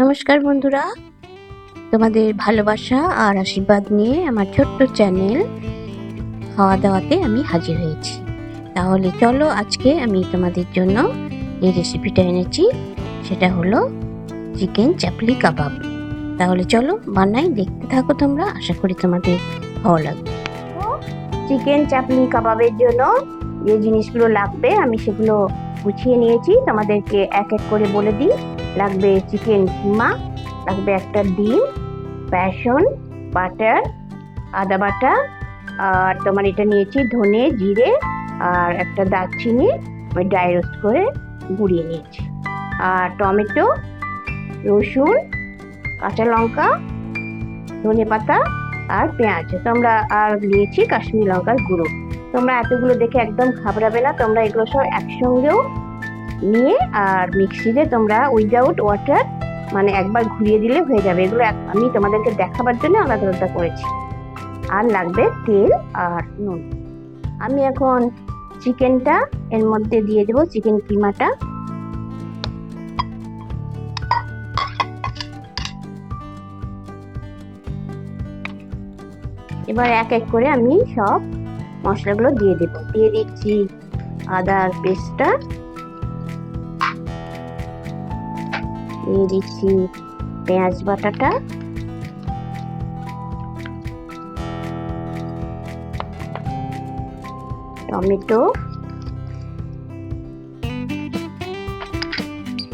নমস্কার বন্ধুরা, তোমাদের ভালোবাসা আর আশীর্বাদ নিয়ে আমার ছোট্ট চ্যানেল খাওয়া দাওয়াতে আমি হাজির হয়েছি। তাহলে চলো, আজকে আমি তোমাদের জন্য এই রেসিপিটা এনেছি, সেটা হলো চিকেন চাপলি কাবাব। তাহলে চলো বানাই, দেখতে থাকো তোমরা, আশা করি তোমাদের ভালো লাগবে। চিকেন চাপলি কাবাবের জন্য যে জিনিসগুলো লাগবে আমি সেগুলো গুছিয়ে নিয়েছি, তোমাদেরকে এক এক করে বলে দিই। লাগবে চিকেন কিমা, লাগবে একটা ডিম, বেসন, বাটার, আদা বাটা, আর তোমার এটা নিয়েছি ধনে জিরে, আর একটা দারচিনি ওই ড্রাই রোস্ট করে গুঁড়িয়ে নিয়েছি, আর টমেটো, রসুন, কাঁচা লঙ্কা, ধনে পাতা আর পেঁয়াজ তোমরা, আর নিয়েছি কাশ্মীরি লঙ্কার গুঁড়ো। তোমরা এতগুলো দেখে একদম ঘাবড়াবে না, তোমরা এগুলো সব একসঙ্গেও নিয়ে আর মিক্সিতে তোমরা উইদাউট ওয়াটার মানে একবার ঘুরিয়ে দিলে হয়ে যাবে। এগুলো আমি তোমাদেরকে দেখাবার জন্য আলাদা আলাদা করেছি। আর লাগবে তেল আর নুন। আমি এখন চিকেনটা এর মধ্যে দিয়ে দেবো, চিকেন কিমাটা। এবার এক এক করে আমি সব মশলাগুলো দিয়ে দেবো। দিয়ে দিচ্ছি আদার পেস্টটা, দিয়ে দিচ্ছি পেঁয়াজ বাটাটা, টমেটো,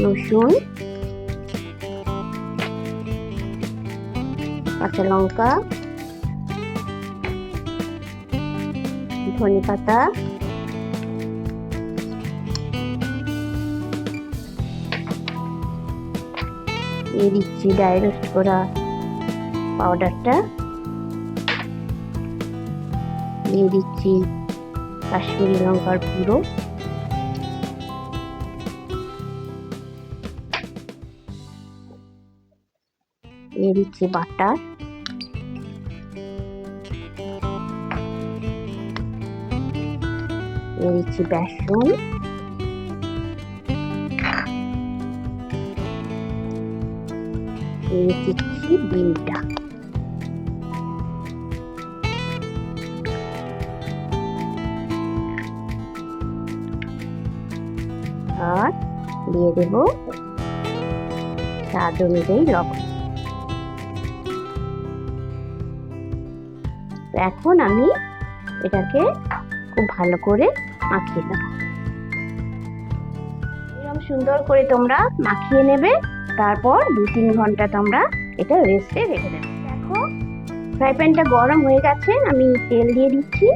রসুন, কাঁচা লঙ্কা, ধনে পাতা, দিয়ে দিচ্ছি ড্রাই রোস্ট করা পাউডারটা, দিয়ে দিচ্ছি কাশ্মীরি লঙ্কার গুঁড়ো, দিয়ে দিচ্ছি বাটার, দিয়ে দিচ্ছি বেসন, দিয়ে দিচ্ছি ডিমটা, আর দিয়ে দেব স্বাদ অনুযায়ী লবণ। এখন আমি এটাকে খুব ভালো করে মাখিয়ে নেব। এরকম সুন্দর করে তোমরা মাখিয়ে নেবে, তারপর 2-3 ঘন্টা তোমরা এটা রেস্টে রেখে দেবে। দেখো ফ্রাই প্যানটা গরম হয়ে গেছে, আমি তেল দিয়ে দিচ্ছি।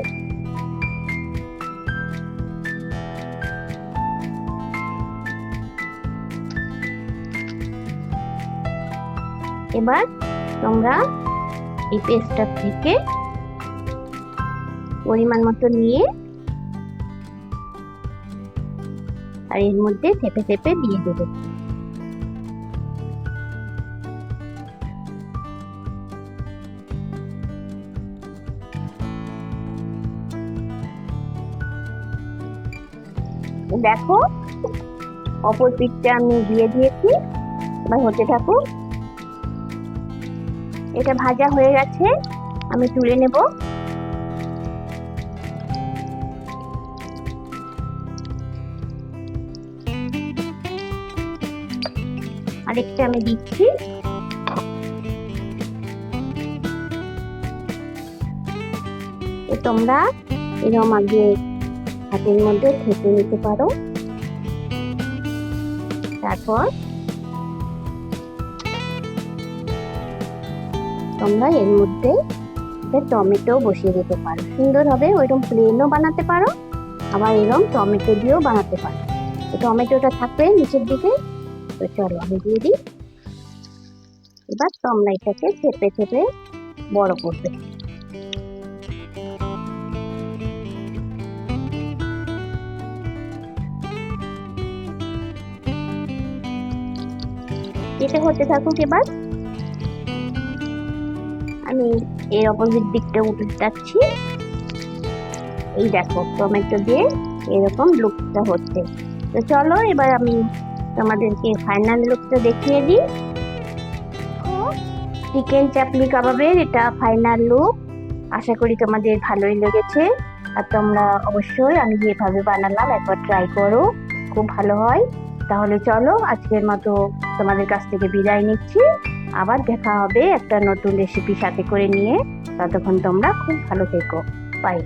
এবার তোমরা এই পেস্টটা থেকে পরিমাণ মতো নিয়ে আর এর মধ্যে চেপে চেপে দিয়ে দেবে। দেখো অপর পিঠটা আমি দিয়ে দিয়েছি, এবার হতে থাকুক। এটা ভাজা হয়ে গেছে, আমি তুলে নেব। আরেকটা আমি দিচ্ছি। তোমরা এরকম আগে হাতের মধ্যে থেতে নিতে পারো, তারপর তোমরা এর মধ্যে টমেটো বসিয়ে দিতে পারো, সুন্দর হবে। ওইরকম প্লেনও বানাতে পারো, আবার এরকম টমেটো দিয়েও বানাতে পারো। টমেটোটা থাকবে নিচের দিকে। তো চলো আমি দিয়ে দিই। এবার তোমরা এটাকে চেপে চেপে বড় করবে। এটা হতে থাকুক। এবার আমি এর অপোজিট দিকটা উঠে যাচ্ছি। এই দেখো টমেটো দিয়ে এরকম লুকটা হচ্ছে। তো চলো এবার আমি তোমাদেরকে ফাইনাল লুকটা দেখিয়ে দিই। চিকেন চাপলি কাবাবের এটা ফাইনাল লুক। আশা করি তোমাদের ভালোই লেগেছে। আর তোমরা অবশ্যই আমি যেভাবে বানালাম একবার ট্রাই করো, খুব ভালো হয়। তাহলে চলো আজকের মতো তোমাদের কাছ থেকে বিদায় নিচ্ছি। আবার দেখা হবে একটা নতুন রেসিপি সাথে করে নিয়ে। ততক্ষণ তোমরা খুব ভালো থেকো। বাই।